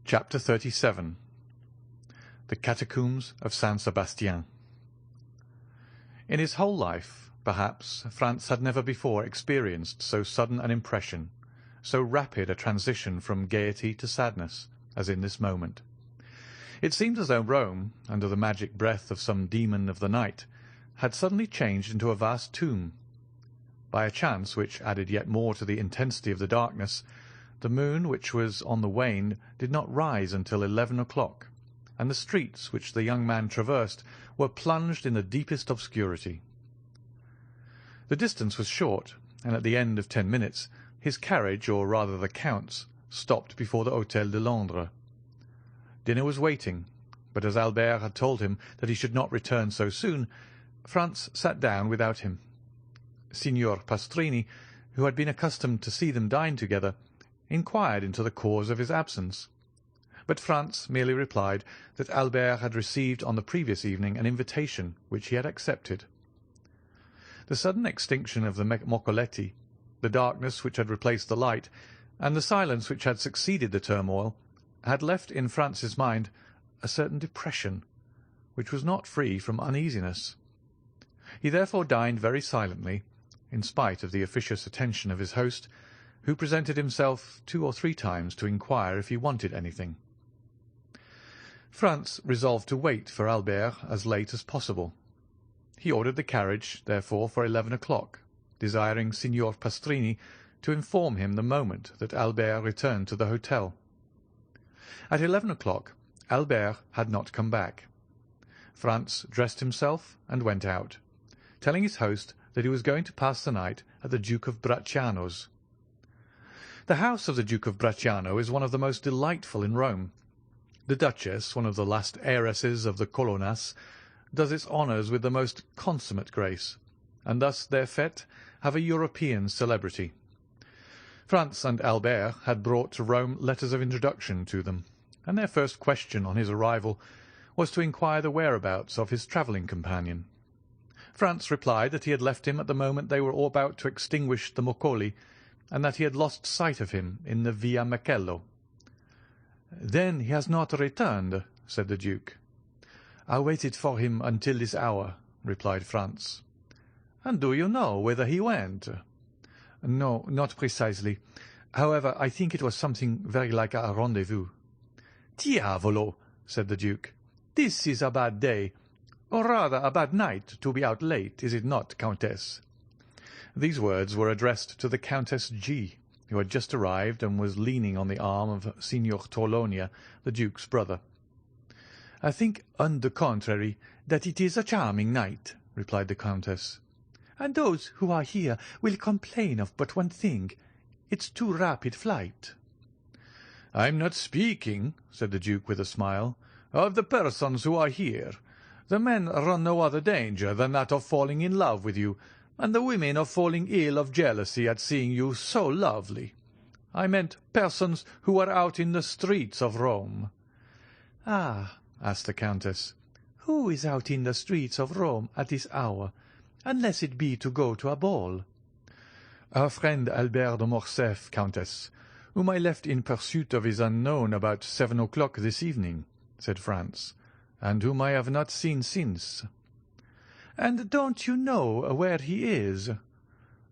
Chapter 37. The Catacombs of Saint Sebastian. In his whole life, perhaps, Franz had never before experienced so sudden an impression, so rapid a transition from gaiety to sadness, as in this moment. It seemed as though Rome, under the magic breath of some demon of the night, had suddenly changed into a vast tomb. By a chance which added yet more to the intensity of the darkness, the moon, which was on the wane, did not rise until 11 o'clock, and the streets which the young man traversed were plunged in the deepest obscurity. The distance was short, and at the end of 10 minutes his carriage, or rather the Count's, stopped before the Hôtel de Londres. Dinner was waiting, but as Albert had told him that he should not return so soon, Franz sat down without him. Signor Pastrini, who had been accustomed to see them dine together, inquired into the cause of his absence, but Franz merely replied that Albert had received on the previous evening an invitation which he had accepted. The sudden extinction of the Moccoletti, the darkness which had replaced the light, and the silence which had succeeded the turmoil, had left in Franz's mind a certain depression, which was not free from uneasiness. He therefore dined very silently, in spite of the officious attention of his host, who presented himself 2 or 3 times to inquire if he wanted anything. Franz resolved to wait for Albert as late as possible. He ordered the carriage, therefore, for 11 o'clock, desiring Signor Pastrini to inform him the moment that Albert returned to the hotel. At 11 o'clock Albert had not come back. Franz dressed himself and went out, telling his host that he was going to pass the night at the Duke of Bracciano's. The house of the Duke of Bracciano is one of the most delightful in Rome. The Duchess, one of the last heiresses of the Colonnas, does its honours with the most consummate grace, and thus their fête have a European celebrity. Franz and Albert had brought to Rome letters of introduction to them, and their first question on his arrival was to inquire the whereabouts of his travelling companion. Franz replied that he had left him at the moment they were all about to extinguish the Moccoli, and that he had lost sight of him in the Via Macello. "Then he has not returned," said the Duke. "I waited for him until this hour," replied Franz. "And do you know whither he went?" "No, not precisely. However, I think it was something very like a rendezvous." "Diavolo!" said the Duke. "This is a bad day, or rather a bad night, to be out late, is it not, Countess?" These words were addressed to the Countess G., who had just arrived and was leaning on the arm of Signor Torlonia, the Duke's brother. "I think, on the contrary, that it is a charming night," replied the Countess. "And those who are here will complain of but one thing. It's too rapid flight." "I'm not speaking," said the Duke with a smile, "of the persons who are here. The men run no other danger than that of falling in love with you, and the women of falling ill of jealousy at seeing you so lovely. I meant persons who are out in the streets of Rome." "Ah," asked the Countess, "who is out in the streets of Rome at this hour, unless it be to go to a ball?" "Our friend Albert de Morcerf, Countess, whom I left in pursuit of his unknown about 7 o'clock this evening," said Franz, "and whom I have not seen since." "And don't you know where he is?"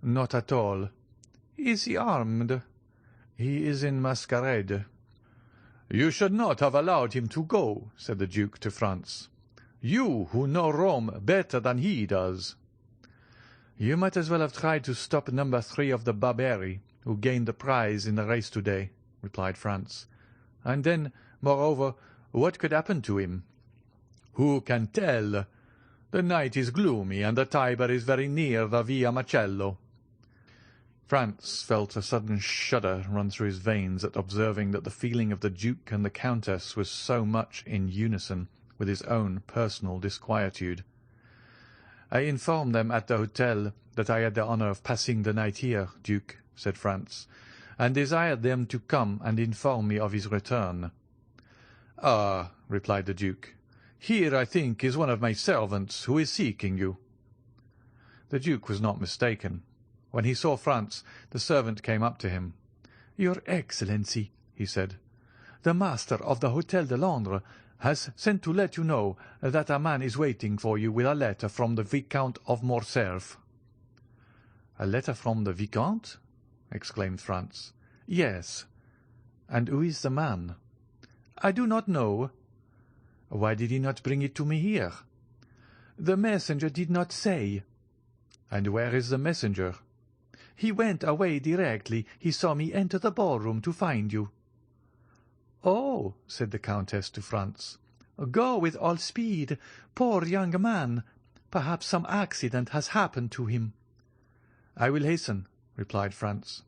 "Not at all." "Is he armed?" "He is in masquerade." "You should not have allowed him to go," said the Duke to Franz. "You, who know Rome better than he does." "You might as well have tried to stop number 3 of the Barberi, who gained the prize in the race to-day," replied Franz. "And then, moreover, what could happen to him?" "Who can tell? The night is gloomy, and the Tiber is very near the Via Macello." Franz felt a sudden shudder run through his veins at observing that the feeling of the Duke and the Countess was so much in unison with his own personal disquietude. "I informed them at the hotel that I had the honour of passing the night here, Duke," said Franz, "and desired them to come and inform me of his return." "Ah," replied the Duke, "here, I think, is one of my servants who is seeking you." The Duke was not mistaken. When he saw Franz, the servant came up to him. "Your Excellency," he said, The master of the Hôtel de Londres has sent to let you know that a man is waiting for you with a letter from the Viscount of Morcerf." "A letter from the Viscount?" exclaimed Franz. "Yes." "And who is the man?" "I do not know." "Why did he not bring it to me here?" "The messenger did not say." "And where is the messenger?" "He went away directly he saw me enter the ballroom to find you." "Oh," said the Countess to Franz, "go with all speed. Poor young man! Perhaps some accident has happened to him." "I will hasten," replied Franz.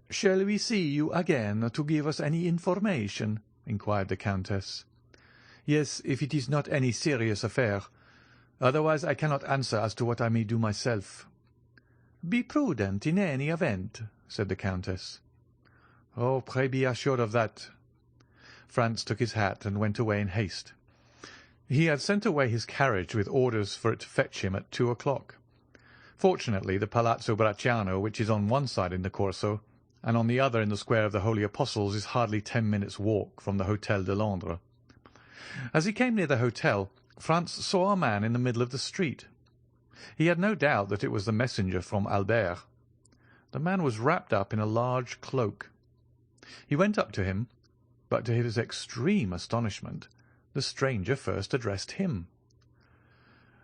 "Shall we see you again to give us any information?" inquired the Countess. "Yes, if it is not any serious affair. Otherwise I cannot answer as to what I may do myself." "Be prudent in any event," said the Countess. "Oh, pray be assured of that." Franz took his hat and went away in haste. He had sent away his carriage with orders for it to fetch him at 2 o'clock. Fortunately, the Palazzo Bracciano, which is on one side in the Corso, and on the other in the Square of the Holy Apostles, is hardly 10 minutes' walk from the Hôtel de Londres. As he came near the hotel, Franz saw a man in the middle of the street. He had no doubt that it was the messenger from Albert. The man was wrapped up in a large cloak. He went up to him, but to his extreme astonishment, the stranger first addressed him.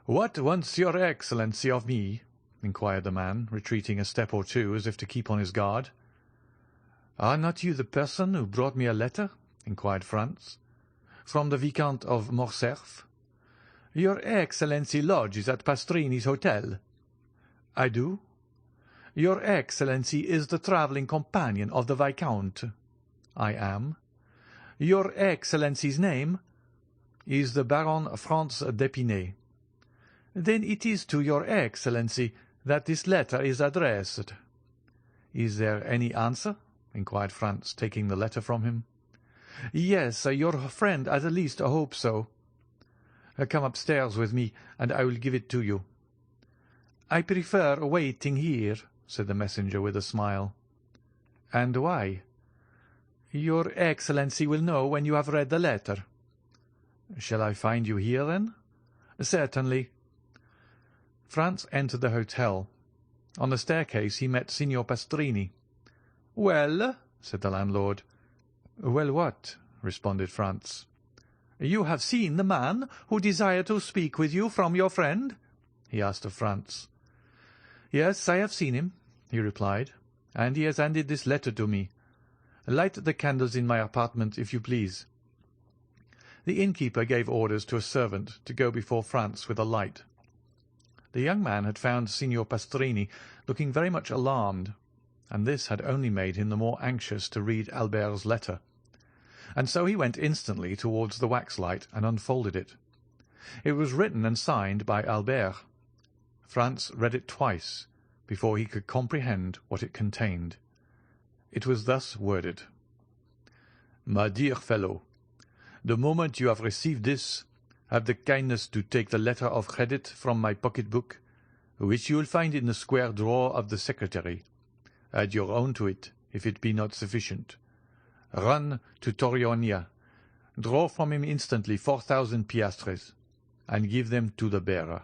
"What wants your Excellency of me?" inquired the man, retreating a step or two as if to keep on his guard. "Are not you the person who brought me a letter?" inquired Franz. "From the Viscount of Morcerf?" "Your Excellency lodges at Pastrini's hotel?" "I do." "Your Excellency is the travelling companion of the Viscount?" "I am." "Your Excellency's name?" "Is the Baron Franz d'Épinay." "Then it is to your Excellency that this letter is addressed." "Is there any answer?" inquired Franz, taking the letter from him. "Yes, your friend at least hopes so." "Come upstairs with me, and I will give it to you." "I prefer waiting here," said the messenger with a smile. "And why?" "Your Excellency will know when you have read the letter." "Shall I find you here, then?" "Certainly." Franz entered the hotel. On the staircase he met Signor Pastrini. "Well?" said the landlord. "Well, what?" responded Franz. "You have seen the man who desired to speak with you from your friend?" he asked of Franz. "Yes, I have seen him," he replied, "and he has handed this letter to me. Light the candles in my apartment, if you please." The innkeeper gave orders to a servant to go before Franz with a light. The young man had found Signor Pastrini looking very much alarmed, and this had only made him the more anxious to read Albert's letter. And so he went instantly towards the waxlight and unfolded it. It was written and signed by Albert. Franz read it twice before he could comprehend what it contained. It was thus worded: "My dear fellow, the moment you have received this, have the kindness to take the letter of credit from my pocket-book, which you will find in the square drawer of the secretary. Add your own to it, if it be not sufficient. Run to Torionia, draw from him instantly 4,000 piastres, and give them to the bearer.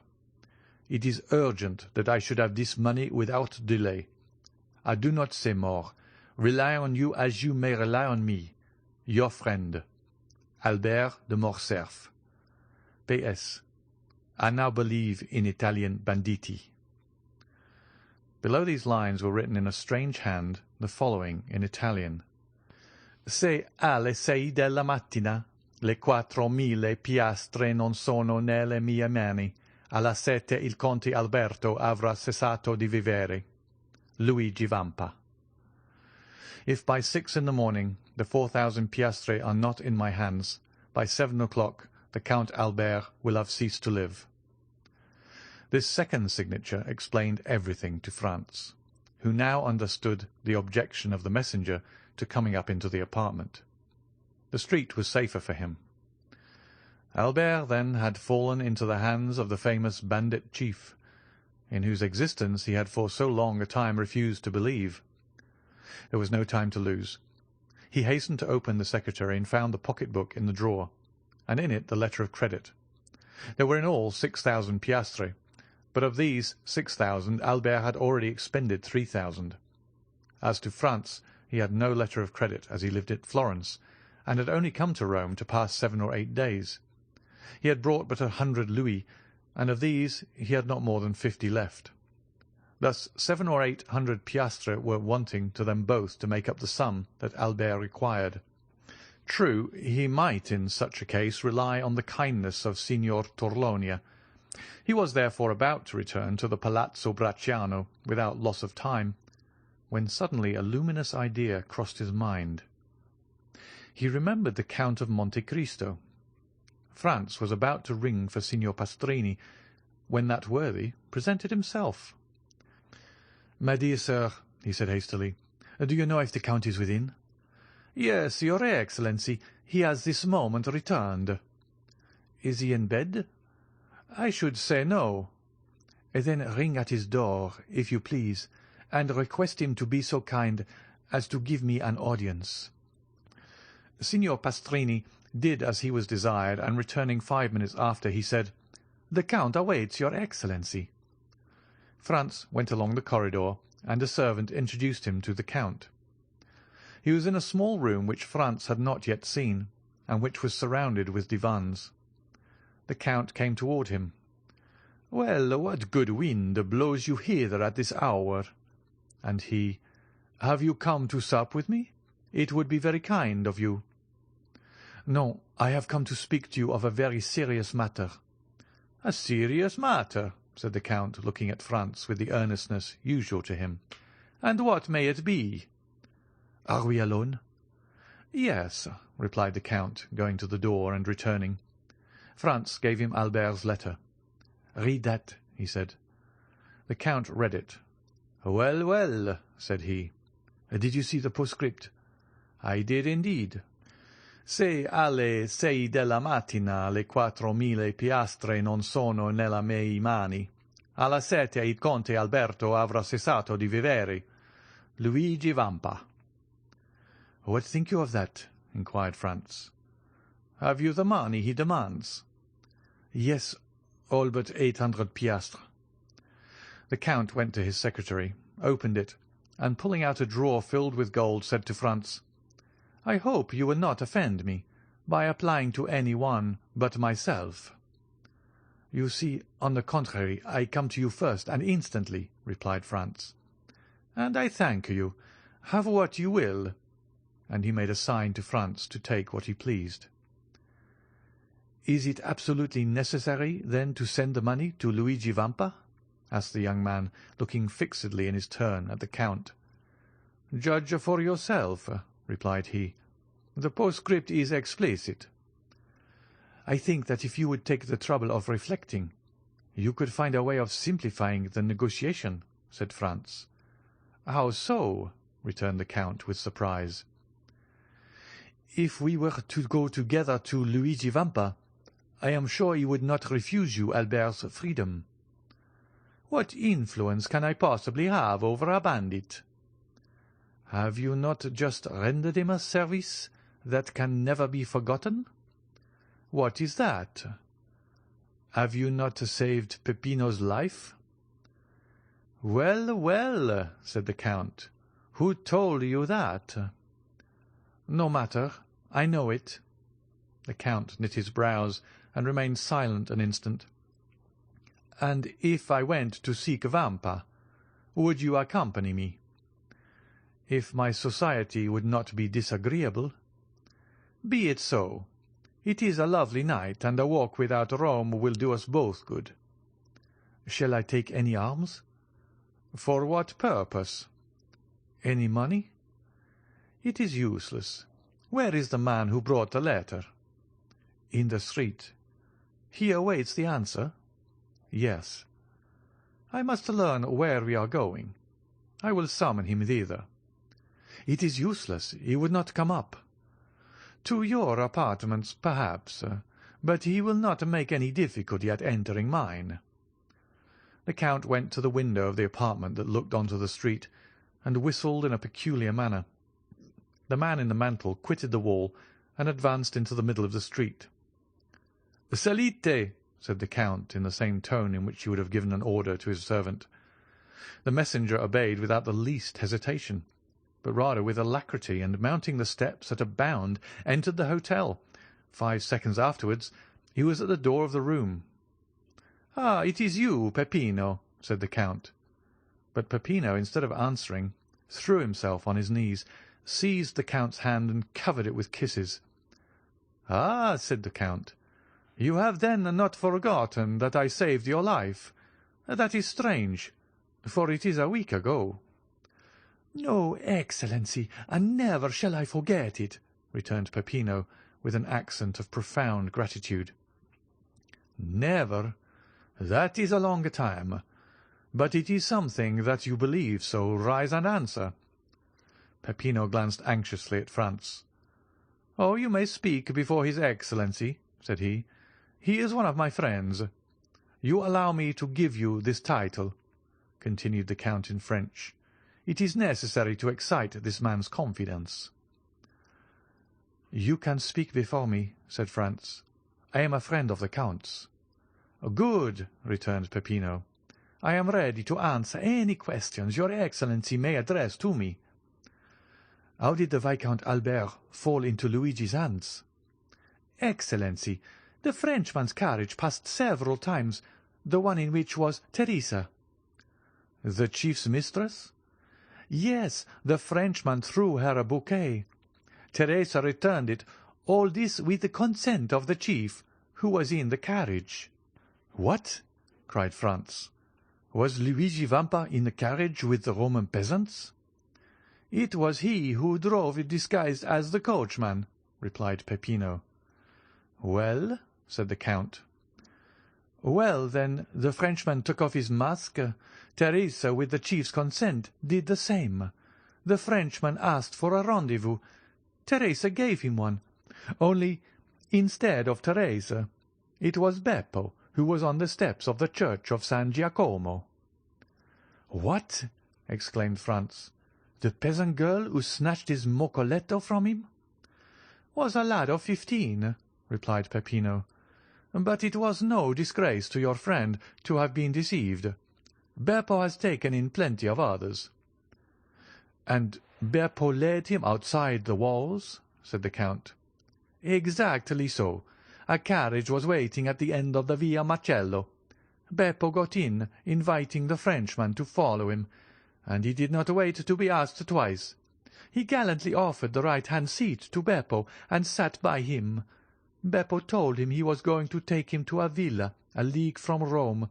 It is urgent that I should have this money without delay. I do not say more. Rely on you as you may rely on me. Your friend, Albert de Morcerf. P.S. I now believe in Italian banditti." Below these lines were written in a strange hand the following in Italian: "Se alle 6 della mattina le 4.000 piastre non sono nelle mie mani, alla 7 il conte Alberto avrà cessato di vivere. Luigi Vampa." If by 6 in the morning the 4,000 piastre are not in my hands, by 7 o'clock the Count Albert will have ceased to live. This second signature explained everything to Franz, who now understood the objection of the messenger to coming up into the apartment. The street was safer for him. Albert, then, had fallen into the hands of the famous bandit chief, in whose existence he had for so long a time refused to believe. There was no time to lose. He hastened to open the secretary and found the pocket-book in the drawer, and in it the letter of credit. There were in all 6,000 piastres, but of these 6,000 Albert had already expended 3,000. As to Franz, he had no letter of credit, as he lived at Florence, and had only come to Rome to pass 7 or 8 days. He had brought but 100 louis, and of these he had not more than 50 left. Thus 700 or 800 piastres were wanting to them both to make up the sum that Albert required. True, he might in such a case rely on the kindness of Signor Torlonia. He was therefore about to return to the Palazzo Bracciano without loss of time, when suddenly a luminous idea crossed his mind. He remembered the Count of Monte Cristo. Franz was about to ring for Signor Pastrini, when that worthy presented himself. "My dear sir," he said hastily, "do you know if the Count is within?" "Yes, your Excellency. He has this moment returned." "Is he in bed?" "I should say no." "Then ring at his door, if you please, and request him to be so kind as to give me an audience." Signor Pastrini did as he was desired, and returning 5 minutes after, he said, "The Count awaits your Excellency." Franz went along the corridor, and a servant introduced him to the Count. He was in a small room which Franz had not yet seen, and which was surrounded with divans. The Count came toward him. "Well, what good wind blows you hither at this hour?" And he, "Have you come to sup with me? It would be very kind of you." "No, I have come to speak to you of a very serious matter." "A serious matter," said the Count, looking at Franz with the earnestness usual to him. "And what may it be?" "Are we alone?" "Yes," replied the Count, going to the door and returning. Franz gave him Albert's letter. "Read that," he said. The Count read it. "Well, well," said he. "Did you see the postscript?" "I did indeed. Se alle 6 della mattina le 4.000 piastre non sono nelle miei mani, alla 7 il conte Alberto avrà cessato di vivere. Luigi Vampa." "What think you of that?" inquired Franz. "Have you the money he demands?" "Yes, all but 800 piastres." The Count went to his secretary, opened it, and pulling out a drawer filled with gold, said to Franz, "I hope you will not offend me by applying to any one but myself." "You see, on the contrary, I come to you first and instantly," replied Franz. "And I thank you. Have what you will." And he made a sign to Franz to take what he pleased. "Is it absolutely necessary, then, to send the money to Luigi Vampa?" asked the young man, looking fixedly in his turn at the Count. "Judge for yourself," replied he. "The postscript is explicit." "I think that if you would take the trouble of reflecting, you could find a way of simplifying the negotiation," said Franz. "How so?" returned the Count with surprise. "If we were to go together to Luigi Vampa, I am sure he would not refuse you Albert's freedom." "What influence can I possibly have over a bandit?" "Have you not just rendered him a service that can never be forgotten?" "What is that?" "Have you not saved Peppino's life?" "Well, well," said the Count, "who told you that?" "No matter, I know it." The Count knit his brows and remained silent an instant. "And if I went to seek Vampa, would you accompany me?" "If my society would not be disagreeable." "Be it so. It is a lovely night, and a walk without Rome will do us both good." "Shall I take any arms?" "For what purpose?" "Any money?" "It is useless. Where is the man who brought the letter?" "In the street." "He awaits the answer?" "Yes." "I must learn where we are going. I will summon him thither." "It is useless. He would not come up." "To your apartments, perhaps, but he will not make any difficulty at entering mine." The Count went to the window of the apartment that looked on to the street, and whistled in a peculiar manner. the man in the mantle quitted the wall and advanced into the middle of the street. "Salite!" said the Count, in the same tone in which he would have given an order to his servant. The messenger obeyed without the least hesitation, but rather with alacrity, and mounting the steps at a bound, entered the hotel. 5 seconds afterwards he was at the door of the room. "Ah, it is you, Peppino," said the Count. But Peppino, instead of answering, threw himself on his knees, seized the Count's hand, and covered it with kisses. "Ah," said the Count, "you have then not forgotten that I saved your life. That is strange, for it is a week ago." "No, Excellency, and never shall I forget it," returned Peppino, with an accent of profound gratitude. "Never? That is a long time. But it is something that you believe, so rise and answer." Peppino glanced anxiously at Franz. "Oh, you may speak before his Excellency," said he. "He is one of my friends. You allow me to give you this title," continued the Count in French. "It is necessary to excite this man's confidence." "You can speak before me," said Franz. "I am a friend of the Count's." "Good," returned Peppino. "I am ready to answer any questions your Excellency may address to me." "How did the Viscount Albert fall into Luigi's hands?" "Excellency, the Frenchman's carriage passed several times, the one in which was Teresa." "The chief's mistress?" "Yes, the Frenchman threw her a bouquet. Teresa returned it, all this with the consent of the chief, who was in the carriage." "What?" cried Franz. "Was Luigi Vampa in the carriage with the Roman peasants?" "It was he who drove it disguised as the coachman," replied Peppino. "Well?" said the Count. "Well, then, the Frenchman took off his mask. Teresa, with the chief's consent, did the same. The Frenchman asked for a rendezvous. Teresa gave him one. Only, instead of Teresa, it was Beppo who was on the steps of the church of San Giacomo." "What?" exclaimed Franz. "The peasant girl who snatched his moccoletto from him?" "Was a lad of 15, replied Peppino. "But it was no disgrace to your friend to have been deceived. Beppo has taken in plenty of others." "And Beppo led him outside the walls?" said the Count. "Exactly so. A carriage was waiting at the end of the Via Macello. Beppo got in, inviting the Frenchman to follow him, and he did not wait to be asked twice. He gallantly offered the right-hand seat to Beppo, and sat by him. Beppo told him he was going to take him to a villa a league from Rome.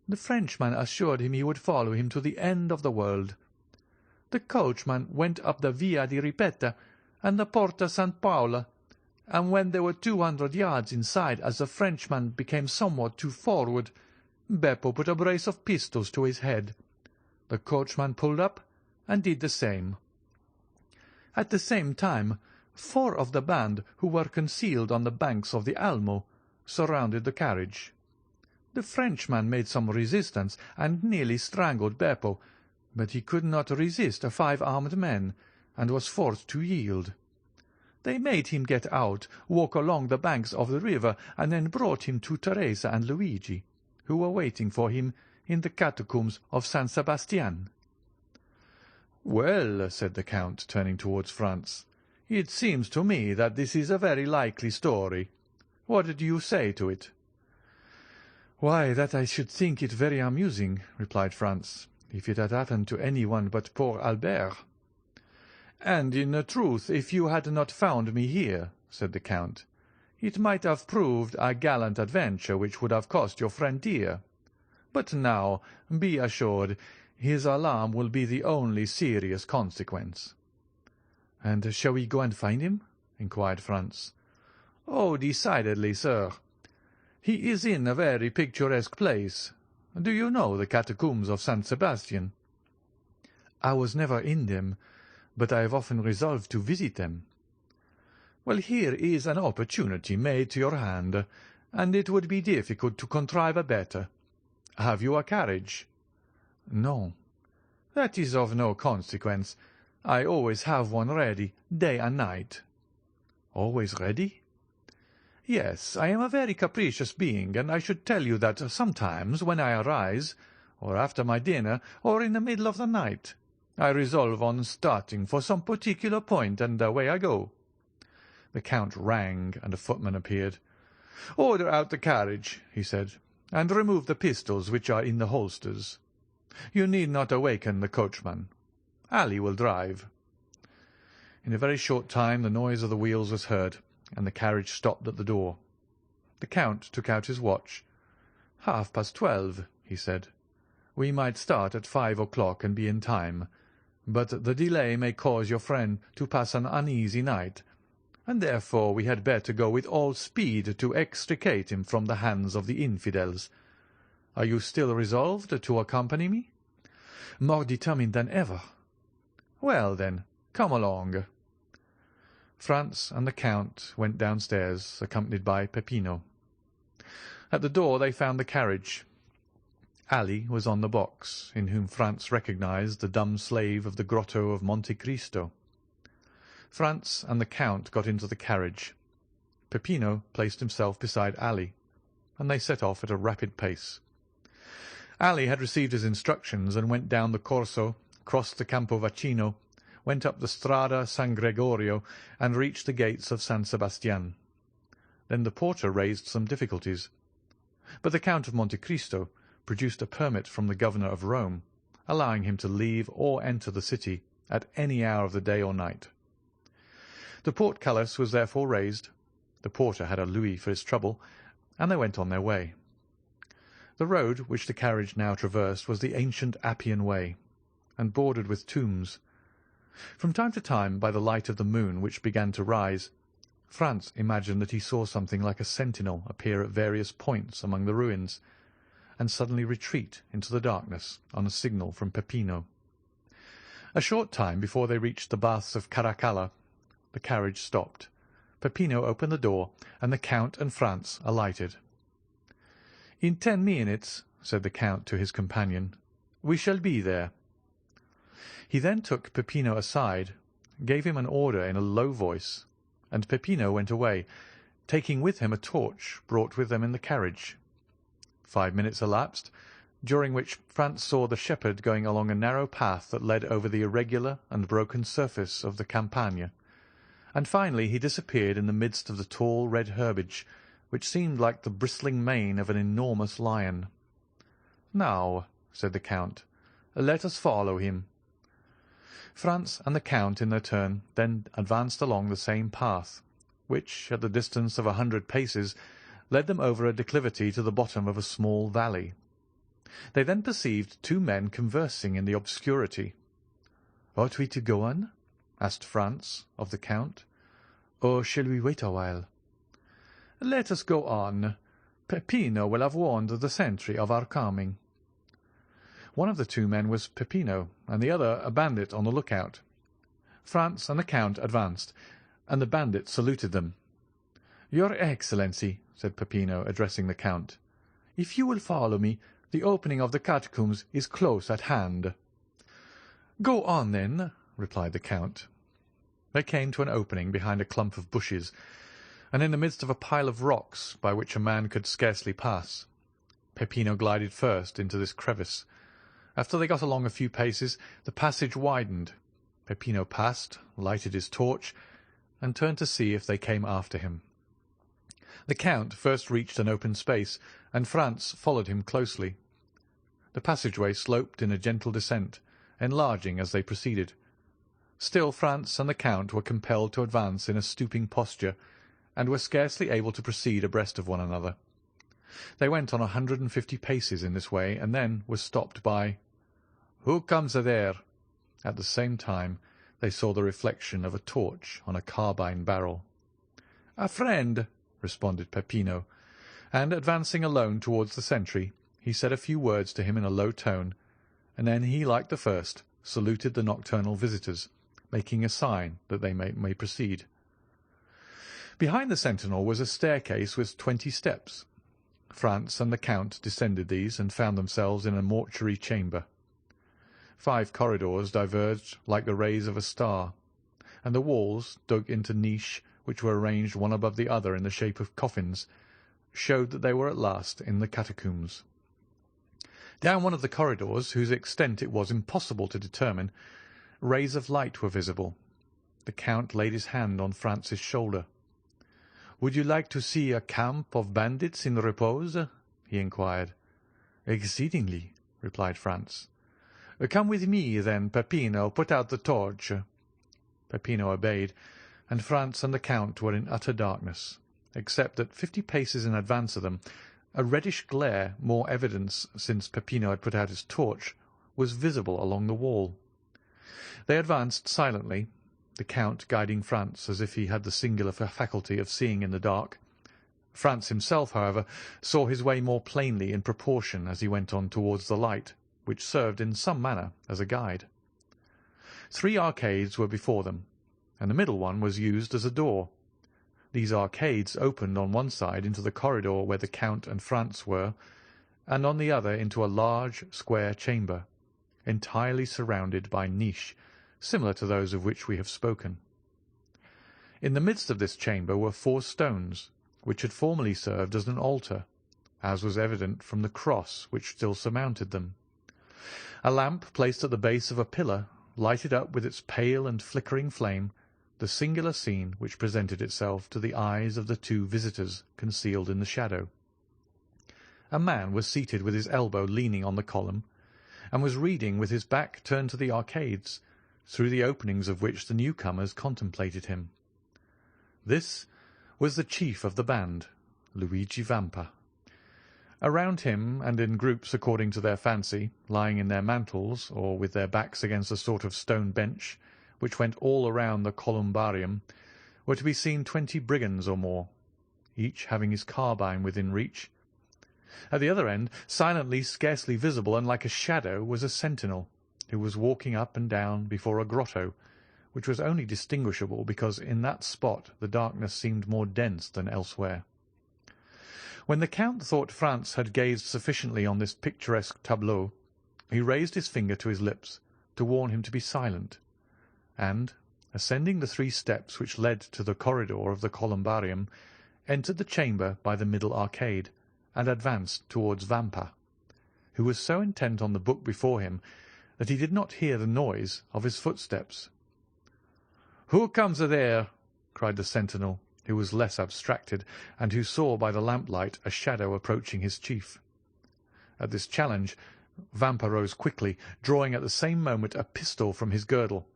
The Frenchman assured him he would follow him to the end of the world. The coachman went up the Via di Ripetta and the Porta San Paolo, and when they were 200 yards inside, as the Frenchman became somewhat too forward, Beppo put a brace of pistols to his head. The coachman pulled up and did the same. At the same time, 4 of the band, who were concealed on the banks of the Almo, surrounded the carriage. The Frenchman made some resistance and nearly strangled Beppo, but he could not resist 5 armed men, and was forced to yield. They made him get out, walk along the banks of the river, and then brought him to Teresa and Luigi, who were waiting for him in the Catacombs of San Sebastian." "Well," said the Count, turning towards Franz, "it seems to me that this is a very likely story. What do you say to it?" "Why, that I should think it very amusing," replied Franz, "if it had happened to any one but poor Albert." "And in truth, if you had not found me here," said the Count, "it might have proved a gallant adventure which would have cost your friend dear. But now, be assured, his alarm will be the only serious consequence." "And shall we go and find him?" inquired Franz. "Oh, decidedly, sir. He is in a very picturesque place. Do you know the Catacombs of San Sebastian?" "I was never in them, but I have often resolved to visit them." "Well, here is an opportunity made to your hand, and it would be difficult to contrive a better. Have you a carriage?" "No." "That is of no consequence. I always have one ready, day and night." "Always ready?" "Yes, I am a very capricious being, and I should tell you that sometimes when I arise, or after my dinner, or in the middle of the night, I resolve on starting for some particular point, and away I go." The Count rang, and a footman appeared. "Order out the carriage," he said, "and remove the pistols which are in the holsters. You need not awaken the coachman. Ali will drive." In a very short time the noise of the wheels was heard, and the carriage stopped at the door. The Count took out his watch. 12:30, he said. "We might start at 5 o'clock and be in time, but the delay may cause your friend to pass an uneasy night, and therefore we had better go with all speed to extricate him from the hands of the infidels. Are you still resolved to accompany me?" "More determined than ever." "Well, then, come along." Franz and the Count went downstairs, accompanied by Peppino. At the door they found the carriage. Ali was on the box, in whom Franz recognized the dumb slave of the grotto of Monte Cristo. Franz and the Count got into the carriage. Peppino placed himself beside Ali, and they set off at a rapid pace. Ali had received his instructions and went down the Corso, crossed the Campo Vaccino, went up the Strada San Gregorio, and reached the gates of San Sebastian. Then the porter raised some difficulties, but the Count of Monte Cristo produced a permit from the governor of Rome, allowing him to leave or enter the city at any hour of the day or night. The portcullis was therefore raised, the porter had a louis for his trouble, and they went on their way. The road which the carriage now traversed was the ancient Appian Way, and bordered with tombs. From time to time, by the light of the moon which began to rise, Franz imagined that he saw something like a sentinel appear at various points among the ruins, and suddenly retreat into the darkness on a signal from Peppino. A short time before they reached the baths of Caracalla, the carriage stopped. Peppino opened the door, and the Count and Franz alighted. "In 10 minutes," said the Count to his companion, "we shall be there." He then took Peppino aside, gave him an order in a low voice, and Peppino went away, taking with him a torch brought with them in the carriage. 5 minutes elapsed, during which Franz saw the shepherd going along a narrow path that led over the irregular and broken surface of the Campagna, and finally he disappeared in the midst of the tall red herbage, which seemed like the bristling mane of an enormous lion. "Now," said the Count, "let us follow him." Franz and the Count in their turn then advanced along the same path, which, at the distance of 100 paces, led them over a declivity to the bottom of a small valley. They then perceived 2 men conversing in the obscurity. "Ought we to go on?" asked Franz of the Count, "or shall we wait a while?" "Let us go on. Peppino will have warned the sentry of our coming." One of the 2 men was Peppino, and the other a bandit on the lookout. Franz and the Count advanced, and the bandit saluted them. "Your Excellency," said Peppino, addressing the Count, "if you will follow me, the opening of the catacombs is close at hand." "Go on, then," replied the Count. They came to an opening behind a clump of bushes, and in the midst of a pile of rocks by which a man could scarcely pass. Peppino glided first into this crevice. After they got along a few paces, the passage widened. Peppino passed, lighted his torch, and turned to see if they came after him. The Count first reached an open space, and Franz followed him closely. The passageway sloped in a gentle descent, enlarging as they proceeded. Still Franz and the Count were compelled to advance in a stooping posture, and were scarcely able to proceed abreast of one another. They went on 150 paces in this way, and then were stopped by "Who comes there?" At the same time they saw the reflection of a torch on a carbine barrel. "A friend," responded Peppino, and, advancing alone towards the sentry, he said a few words to him in a low tone, and then he, like the first, saluted the nocturnal visitors, making a sign that they may proceed. Behind the sentinel was a staircase with 20 steps. Franz and the Count descended these and found themselves in a mortuary chamber. 5 corridors diverged like the rays of a star, and the walls, dug into niche, which were arranged one above the other in the shape of coffins, showed that they were at last in the catacombs. Down one of the corridors, whose extent it was impossible to determine, rays of light were visible. The Count laid his hand on Franz's shoulder. "Would you like to see a camp of bandits in repose?" he inquired. "Exceedingly," replied Franz. "Come with me, then, Peppino. Put out the torch." Peppino obeyed, and Franz and the Count were in utter darkness, except that 50 paces in advance of them, a reddish glare, more evident since Peppino had put out his torch, was visible along the wall. They advanced silently, the Count guiding Franz as if he had the singular faculty of seeing in the dark. Franz himself, however, saw his way more plainly in proportion as he went on towards the light, which served in some manner as a guide. 3 arcades were before them, and the middle one was used as a door. These arcades opened on one side into the corridor where the Count and Franz were, and on the other into a large square chamber, entirely surrounded by niche, similar to those of which we have spoken. In the midst of this chamber were 4 stones, which had formerly served as an altar, as was evident from the cross which still surmounted them. A lamp placed at the base of a pillar lighted up with its pale and flickering flame the singular scene which presented itself to the eyes of the 2 visitors concealed in the shadow. A man was seated with his elbow leaning on the column, and was reading with his back turned to the arcades, through the openings of which the newcomers contemplated him. This was the chief of the band, Luigi Vampa. Around him, and in groups according to their fancy, lying in their mantles, or with their backs against a sort of stone bench, which went all around the columbarium, were to be seen 20 brigands or more, each having his carbine within reach. At the other end, silently, scarcely visible, and like a shadow, was a sentinel, who was walking up and down before a grotto, which was only distinguishable because in that spot the darkness seemed more dense than elsewhere. When the Count thought Franz had gazed sufficiently on this picturesque tableau, he raised his finger to his lips to warn him to be silent, and, ascending the 3 steps which led to the corridor of the columbarium, entered the chamber by the middle arcade, and advanced towards Vampa, who was so intent on the book before him that he did not hear the noise of his footsteps. "Who comes there?" cried the sentinel, who was less abstracted, and who saw by the lamplight a shadow approaching his chief. At this challenge Vampa rose quickly, drawing at the same moment a pistol from his girdle.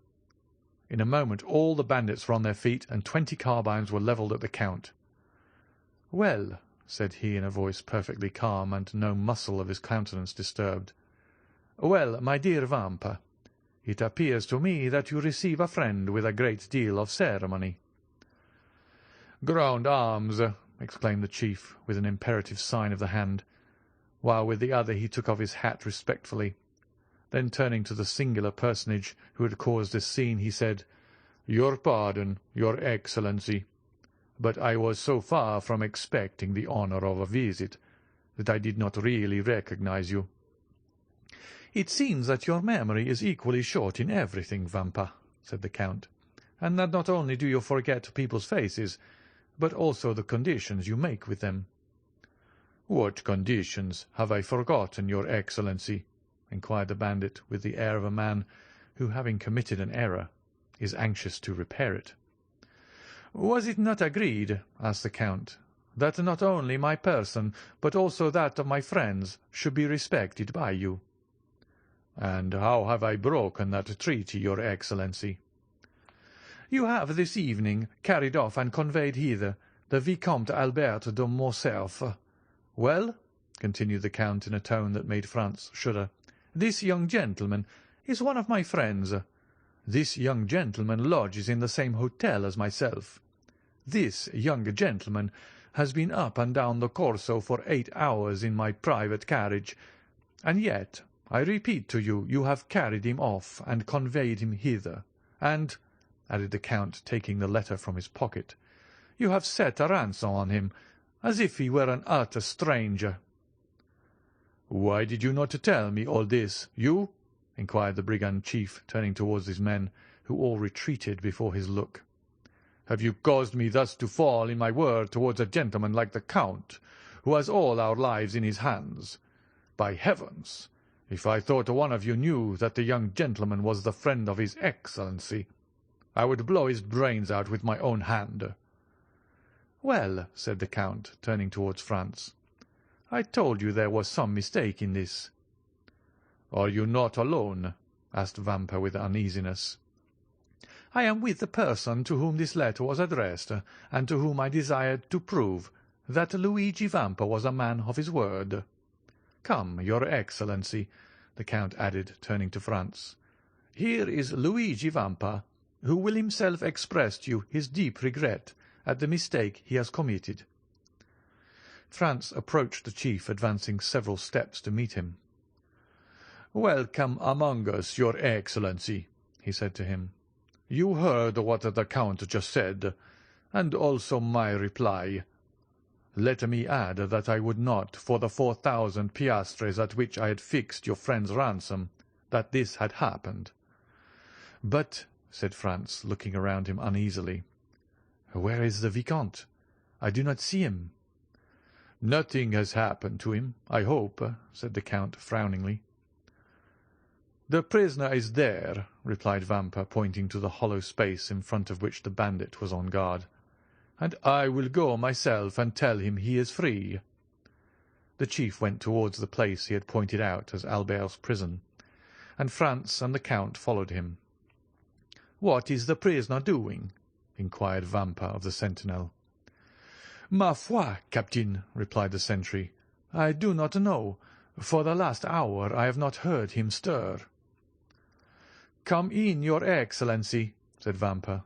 In a moment all the bandits were on their feet, and 20 carbines were levelled at the Count. "Well," said he in a voice perfectly calm, and no muscle of his countenance disturbed. "Well, my dear Vampa, it appears to me that you receive a friend with a great deal of ceremony." "Ground arms!" exclaimed the chief, with an imperative sign of the hand, while with the other he took off his hat respectfully. Then turning to the singular personage who had caused this scene, he said, "Your pardon, your Excellency, but I was so far from expecting the honour of a visit that I did not really recognize you." "It seems that your memory is equally short in everything, Vampa," said the Count, "and that not only do you forget people's faces, but also the conditions you make with them." "What conditions have I forgotten, your Excellency?" inquired the bandit, with the air of a man who, having committed an error, is anxious to repair it. "Was it not agreed," asked the Count, "that not only my person, but also that of my friends, should be respected by you?" "And how have I broken that treaty, your Excellency?" "You have this evening carried off and conveyed hither the Vicomte Albert de Morcerf. Well," continued the Count in a tone that made Franz shudder, "this young gentleman is one of my friends. This young gentleman lodges in the same hotel as myself. This young gentleman has been up and down the Corso for 8 hours in my private carriage, and yet, I repeat to you, you have carried him off and conveyed him hither, and," added the Count, taking the letter from his pocket, "you have set a ransom on him, as if he were an utter stranger." "Why did you not tell me all this, you?" inquired the brigand chief, turning towards his men, who all retreated before his look. "Have you caused me thus to fall in my word towards a gentleman like the Count, who has all our lives in his hands? By heavens! If I thought one of you knew that the young gentleman was the friend of his Excellency, I would blow his brains out with my own hand." "Well," said the Count, turning towards Franz, "I told you there was some mistake in this." "Are you not alone?" asked Vampa with uneasiness. "I am with the person to whom this letter was addressed, and to whom I desired to prove that Luigi Vampa was a man of his word. Come, your Excellency," the Count added, turning to Franz, "here is Luigi Vampa, who will himself express to you his deep regret at the mistake he has committed." Franz approached the chief, advancing several steps to meet him. "Welcome among us, your Excellency," he said to him. "You heard what the Count just said, and also my reply. Let me add that I would not, for the 4,000 piastres at which I had fixed your friend's ransom, that this had happened." "But," said Franz, looking around him uneasily, "where is the Vicomte? I do not see him." "Nothing has happened to him, I hope," said the Count frowningly. "The prisoner is there," replied Vampa, pointing to the hollow space in front of which the bandit was on guard, "and I will go myself and tell him he is free." The chief went towards the place he had pointed out as Albert's prison, and Franz and the Count followed him. "What is the prisoner doing?" inquired Vampa of the sentinel. "Ma foi, captain," replied the sentry, "I do not know. For the last hour I have not heard him stir." "Come in, your Excellency," said Vampa.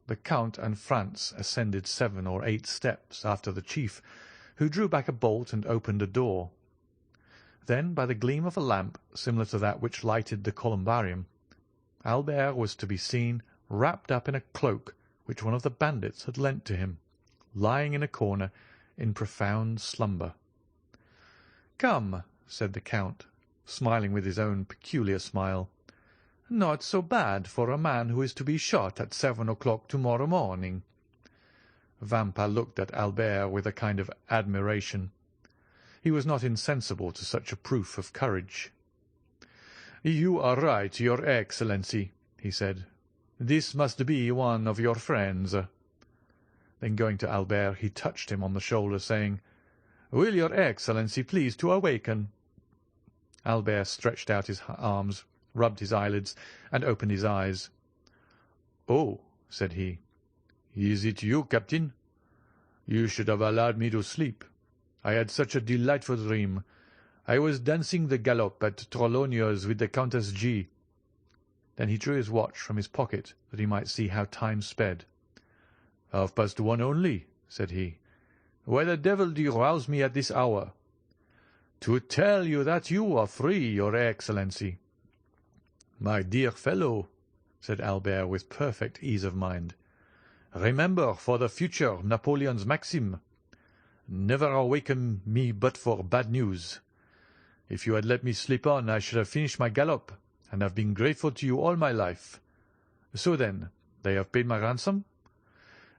The Count and Franz ascended 7 or 8 steps after the chief, who drew back a bolt and opened a door. Then, by the gleam of a lamp similar to that which lighted the columbarium, Albert was to be seen wrapped up in a cloak which one of the bandits had lent to him, lying in a corner in profound slumber. "Come," said the Count, smiling with his own peculiar smile, "not so bad for a man who is to be shot at 7 o'clock tomorrow morning." Vampa looked at Albert with a kind of admiration. He was not insensible to such a proof of courage. "You are right, your Excellency," he said. "This must be one of your friends." Then going to Albert, he touched him on the shoulder, saying, "Will your Excellency please to awaken?" Albert stretched out his arms, rubbed his eyelids, and opened his eyes. "Oh," said he, "is it you, Captain? You should have allowed me to sleep. I had such a delightful dream. I was dancing the galop at Trollonia's with the Countess G." Then he drew his watch from his pocket that he might see how time sped. "1:30 only," said he. "Why the devil do you rouse me at this hour?" "To tell you that you are free, your Excellency." "My dear fellow," said Albert with perfect ease of mind, "remember for the future Napoleon's maxim, 'Never awaken me but for bad news.' If you had let me sleep on, I should have finished my gallop, and have been grateful to you all my life. So then, they have paid my ransom?"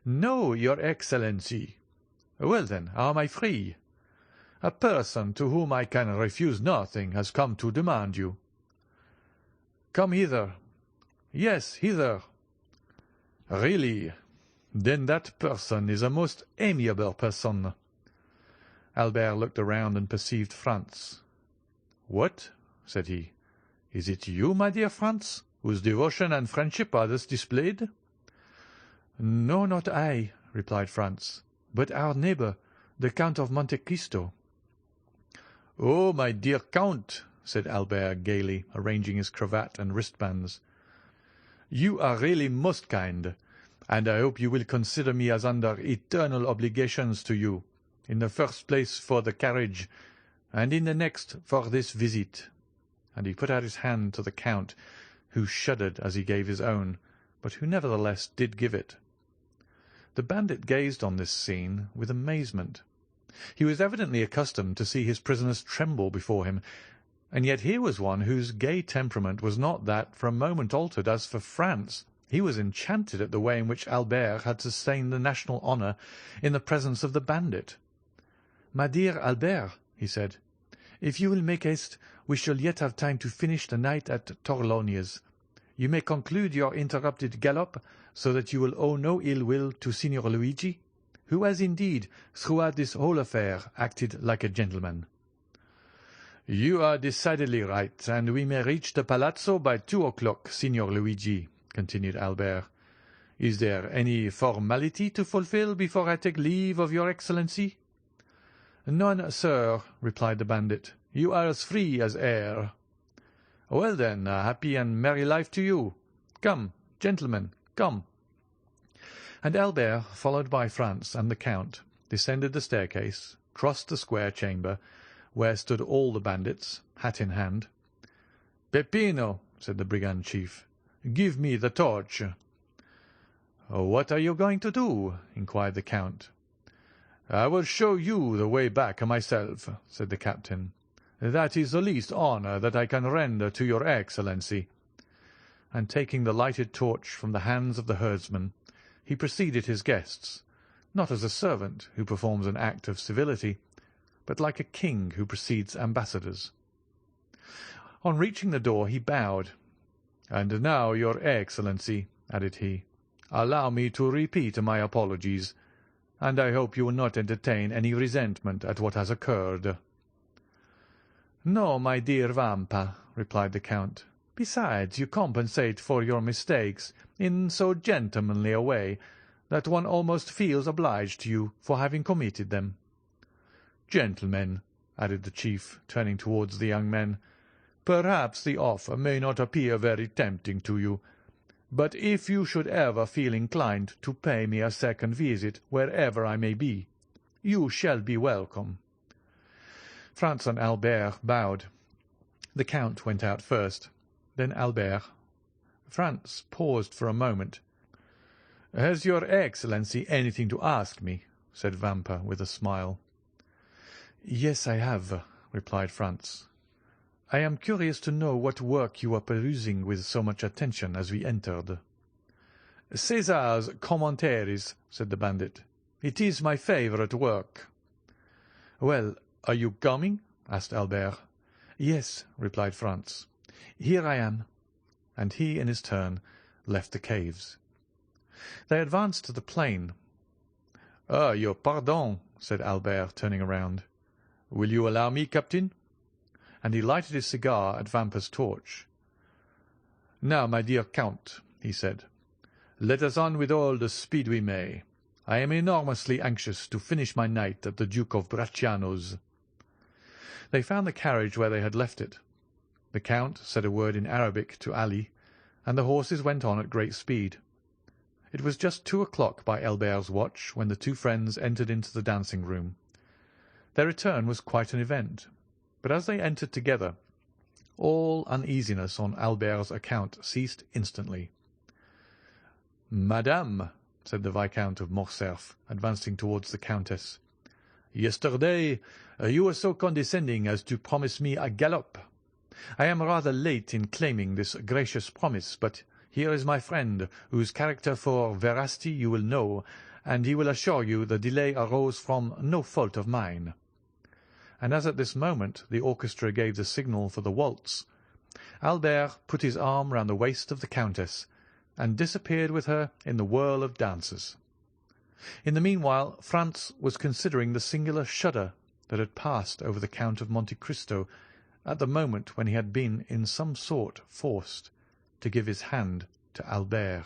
"No, your Excellency." "Well then, how am I free?" "A person to whom I can refuse nothing has come to demand you." "Come hither." "Yes, hither." "Really? Then that person is a most amiable person." Albert looked around and perceived Franz. "What?" said he. "Is it you, my dear Franz, whose devotion and friendship are thus displayed?" "No, not I," replied Franz, "but our neighbour, the Count of Monte Cristo." "Oh, my dear Count," said Albert gaily, arranging his cravat and wristbands, "you are really most kind, and I hope you will consider me as under eternal obligations to you, in the first place for the carriage, and in the next for this visit." And he put out his hand to the Count, who shuddered as he gave his own, but who nevertheless did give it. The bandit gazed on this scene with amazement. He was evidently accustomed to see his prisoners tremble before him, And yet here was one whose gay temperament was not that for a moment altered. As for Franz, he was enchanted at the way in which Albert had sustained the national honour in the presence of the bandit. "My dear Albert," he said, "if you will make haste, we shall yet have time to finish the night at Torlonia's. You may conclude your interrupted gallop, so that you will owe no ill will to Signor Luigi, who has indeed, throughout this whole affair, acted like a gentleman." "You are decidedly right, and we may reach the palazzo by 2 o'clock, Signor Luigi," continued Albert. "Is there any formality to fulfil before I take leave of your Excellency?" "None, sir," replied the bandit. "You are as free as air." "Well, then, a happy and merry life to you. Come, gentlemen, come." And Albert, followed by Franz and the Count, descended the staircase, crossed the square chamber, where stood all the bandits, hat in hand. "Peppino," said the brigand chief, "give me the torch." "What are you going to do?" inquired the Count. "I will show you the way back myself," said the captain. "That is the least honour that I can render to your Excellency." And taking the lighted torch from the hands of the herdsman, he preceded his guests, not as a servant who performs an act of civility, but like a king who precedes ambassadors. On reaching the door he bowed. "And now, your Excellency," added he, "allow me to repeat my apologies, and I hope you will not entertain any resentment at what has occurred." "No, my dear Vampa," replied the Count. "Besides, you compensate for your mistakes in so gentlemanly a way that one almost feels obliged to you for having committed them. Gentlemen," added the chief, turning towards the young men, "perhaps the offer may not appear very tempting to you, but if you should ever feel inclined to pay me a second visit wherever I may be, you shall be welcome." Franz and Albert bowed. The Count went out first, then Albert. Franz paused for a moment. "Has your Excellency anything to ask me?" said Vampa with a smile. "Yes, I have," replied Franz. "I am curious to know what work you were perusing with so much attention as we entered." "Cæsar's Commentaries," said the bandit. "It is my favourite work." "Well, are you coming?" asked Albert. "Yes," replied Franz. "Here I am." And he, in his turn, left the caves. They advanced to the plain. "Ah, your pardon," said Albert, turning around. "Will you allow me, Captain?" And he lighted his cigar at Vampa's torch. "Now, my dear Count," he said, "let us on with all the speed we may. I am enormously anxious to finish my night at the Duke of Bracciano's." They found the carriage where they had left it. The Count said a word in Arabic to Ali, and the horses went on at great speed. It was just 2 o'clock by Albert's watch when the two friends entered into the dancing-room. Their return was quite an event, but as they entered together, all uneasiness on Albert's account ceased instantly. "Madame," said the Viscount of Morcerf, advancing towards the Countess, "yesterday you were so condescending as to promise me a gallop. I am rather late in claiming this gracious promise, but here is my friend, whose character for veracity you will know, and he will assure you the delay arose from no fault of mine." And as at this moment the orchestra gave the signal for the waltz, Albert put his arm round the waist of the Countess, and disappeared with her in the whirl of dancers. In the meanwhile Franz was considering the singular shudder that had passed over the Count of Monte Cristo at the moment when he had been in some sort forced to give his hand to Albert.